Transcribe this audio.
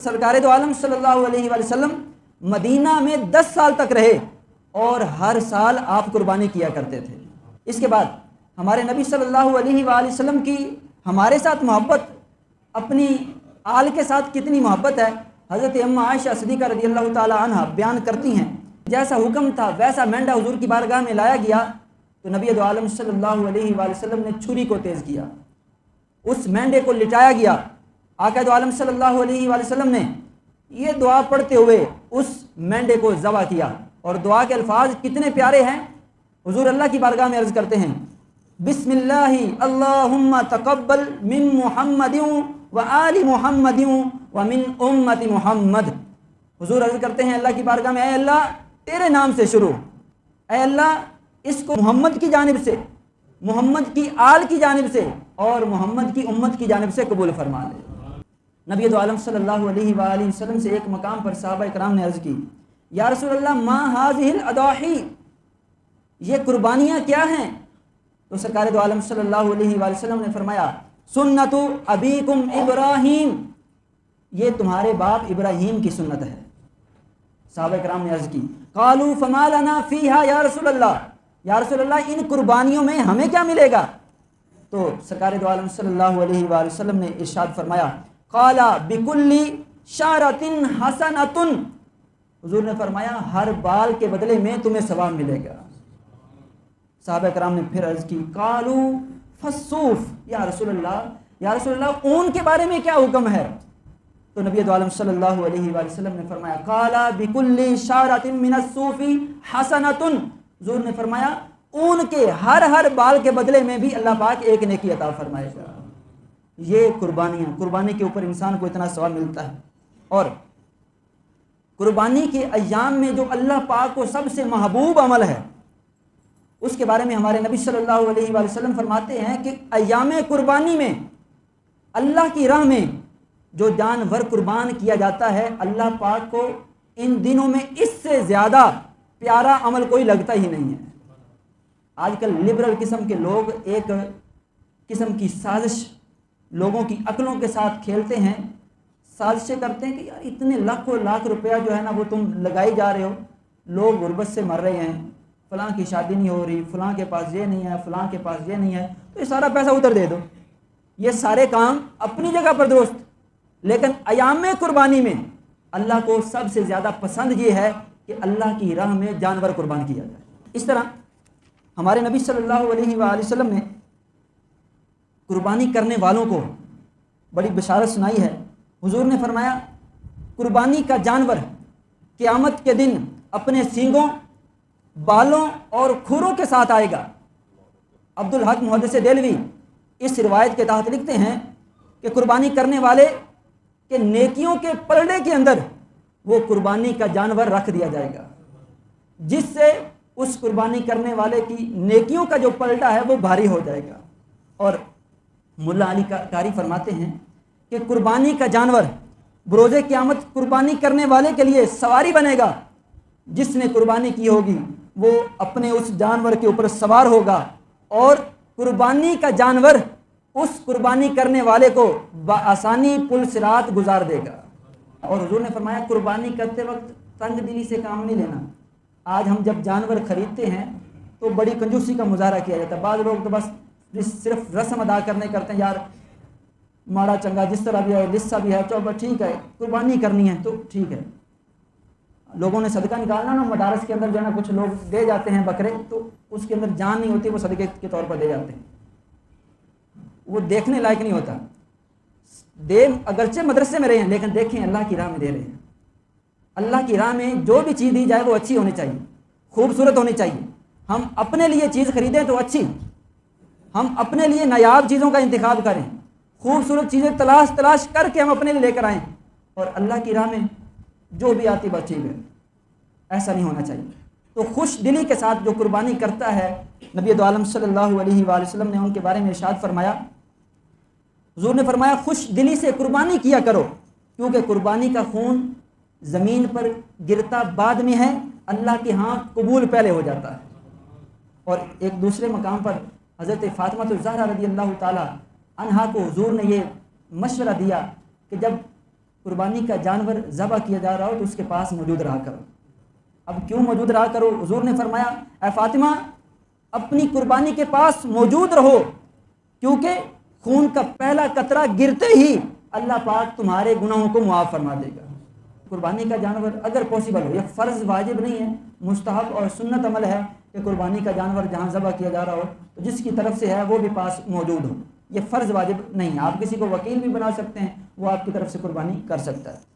سرکار دو عالم صلی اللہ علیہ وآلہ وسلم مدینہ میں 10 سال تک رہے اور ہر سال آپ قربانی کیا کرتے تھے۔ اس کے بعد ہمارے نبی صلی اللہ علیہ وآلہ وسلم کی ہمارے ساتھ محبت، اپنی آل کے ساتھ کتنی محبت ہے، حضرت اماں عائشہ صدیقہ رضی اللہ تعالی عنہ بیان کرتی ہیں، جیسا حکم تھا ویسا مینڈا حضور کی بارگاہ میں لایا گیا تو نبی دو عالم صلی اللہ علیہ وآلہ وسلم نے چھری کو تیز کیا، اس مینڈے کو لٹایا گیا۔ آقا دو عالم صلی اللہ علیہ وآلہ وسلم نے یہ دعا پڑھتے ہوئے اس مینڈے کو ذبح کیا، اور دعا کے الفاظ کتنے پیارے ہیں۔ حضور اللہ کی بارگاہ میں عرض کرتے ہیں، بسم اللہ اللہم تقبل من محمد و آل محمد و من امت محمد۔ حضور عرض کرتے ہیں اللہ کی بارگاہ میں، اے اللہ تیرے نام سے شروع، اے اللہ اس کو محمد کی جانب سے، محمد کی آل کی جانب سے اور محمد کی امت کی جانب سے قبول فرما لے۔ نبی دو عالم صلی اللہ علیہ وآلہ وسلم سے ایک مقام پر صحابہ کرام نے عرض کی، یا رسول اللہ ما هذه الاضاحی، یہ قربانیاں کیا ہیں؟ تو سرکار دو عالم صلی اللہ علیہ وآلہ وسلم نے فرمایا، سنت ابیکم ابراہیم، یہ تمہارے باپ ابراہیم کی سنت ہے۔ صحابہ کرام نے عرض کی، قالوا فما لنا فیہا یا رسول اللہ، یا رسول اللہ ان قربانیوں میں ہمیں کیا ملے گا؟ تو سرکار دو عالم صلی اللہ علیہ وآلہ وسلم نے ارشاد فرمایا، قال بکل شعرۃ حسنۃ، حضور نے فرمایا ہر بال کے بدلے میں تمہیں ثواب ملے گا۔ صحابہ کرام نے پھر عرض کی، قالوا فالصوف، یا رسول اللہ اون کے بارے میں کیا حکم ہے؟ تو نبی دو عالم صلی اللہ علیہ وآلہ وسلم نے فرمایا، قال بکل شعرۃ من الصوف حسنۃ، حضور نے فرمایا اون کے ہر بال کے بدلے میں بھی اللہ پاک ایک نیکی عطا فرمائے گا۔ یہ قربانی کے اوپر انسان کو اتنا ثواب ملتا ہے۔ اور قربانی کے ایام میں جو اللہ پاک کو سب سے محبوب عمل ہے، اس کے بارے میں ہمارے نبی صلی اللہ علیہ وآلہ وسلم فرماتے ہیں کہ ایام قربانی میں اللہ کی راہ میں جو جانور قربان کیا جاتا ہے، اللہ پاک کو ان دنوں میں اس سے زیادہ پیارا عمل کوئی لگتا ہی نہیں ہے۔ آج کل لبرل قسم کے لوگ ایک قسم کی سازش لوگوں کی عقلوں کے ساتھ کھیلتے ہیں، سازشیں کرتے ہیں کہ یار اتنے لاکھ روپیہ جو ہے نا وہ تم لگائی جا رہے ہو، لوگ غربت سے مر رہے ہیں، فلاں کی شادی نہیں ہو رہی، فلاں کے پاس یہ نہیں ہے، فلاں کے پاس یہ نہیں ہے، تو یہ سارا پیسہ ادھر دے دو۔ یہ سارے کام اپنی جگہ پر درست، لیکن ایام قربانی میں اللہ کو سب سے زیادہ پسند یہ ہے کہ اللہ کی راہ میں جانور قربان کیا جائے۔ اس طرح ہمارے نبی صلی اللہ علیہ وآلہ وسلم نے قربانی کرنے والوں کو بڑی بشارت سنائی ہے۔ حضور نے فرمایا، قربانی کا جانور قیامت کے دن اپنے سینگوں، بالوں اور کھروں کے ساتھ آئے گا۔ عبدالحق محدث دہلوی اس روایت کے تحت لکھتے ہیں کہ قربانی کرنے والے کے نیکیوں کے پلڑے کے اندر وہ قربانی کا جانور رکھ دیا جائے گا، جس سے اس قربانی کرنے والے کی نیکیوں کا جو پلڑا ہے وہ بھاری ہو جائے گا۔ اور ملا علی قاری فرماتے ہیں کہ قربانی کا جانور بروز قیامت قربانی کرنے والے کے لیے سواری بنے گا، جس نے قربانی کی ہوگی وہ اپنے اس جانور کے اوپر سوار ہوگا، اور قربانی کا جانور اس قربانی کرنے والے کو بآسانی پل صراط گزار دے گا۔ اور حضور نے فرمایا قربانی کرتے وقت تنگ دلی سے کام نہیں لینا۔ آج ہم جب جانور خریدتے ہیں تو بڑی کنجوسی کا مظاہرہ کیا جاتا ہے، بعض لوگ تو بس صرف رسم ادا کرنے کرتے ہیں، یار ماڑا چنگا جس طرح بھی ہے، لسا بھی ہے، تو ٹھیک ہے قربانی کرنی ہے تو ٹھیک ہے۔ لوگوں نے صدقہ نکالنا نا، مدارس کے اندر جو ہے نا کچھ لوگ دے جاتے ہیں بکرے، تو اس کے اندر جان نہیں ہوتی، وہ صدقے کے طور پر دے جاتے ہیں، وہ دیکھنے لائق نہیں ہوتا۔ دے اگرچہ مدرسے میں رہے ہیں لیکن دیکھیں اللہ کی راہ میں دے رہے ہیں۔ اللہ کی راہ میں جو بھی چیز دی جائے وہ اچھی ہونی چاہیے، خوبصورت ہونی چاہیے۔ ہم اپنے لیے چیز خریدیں تو اچھی، ہم اپنے لیے نایاب چیزوں کا انتخاب کریں، خوبصورت چیزیں تلاش کر کے ہم اپنے لیے لے کر آئیں، اور اللہ کی راہ میں جو بھی آتی بس ٹھیک ہے، ایسا نہیں ہونا چاہیے۔ تو خوش دلی کے ساتھ جو قربانی کرتا ہے، نبی دو عالم صلی اللہ علیہ وآلہ وسلم نے ان کے بارے میں ارشاد فرمایا، حضور نے فرمایا خوش دلی سے قربانی کیا کرو، کیونکہ قربانی کا خون زمین پر گرتا بعد میں ہے، اللہ کے ہاں قبول پہلے ہو جاتا ہے۔ اور ایک دوسرے مقام پر حضرت فاطمہ الزہرا رضی اللہ تعالی عنہا کو حضور نے یہ مشورہ دیا کہ جب قربانی کا جانور ذبح کیا جا رہا ہو تو اس کے پاس موجود رہا کرو۔ اب کیوں موجود رہا کرو؟ حضور نے فرمایا اے فاطمہ اپنی قربانی کے پاس موجود رہو، کیونکہ خون کا پہلا قطرہ گرتے ہی اللہ پاک تمہارے گناہوں کو معاف فرما دے گا۔ قربانی کا جانور اگر پاسبل ہو، یہ فرض واجب نہیں ہے، مستحب اور سنت عمل ہے کہ قربانی کا جانور جہاں ذبح کیا جا رہا ہو تو جس کی طرف سے ہے وہ بھی پاس موجود ہو۔ یہ فرض واجب نہیں ہے، آپ کسی کو وکیل بھی بنا سکتے ہیں، وہ آپ کی طرف سے قربانی کر سکتا ہے۔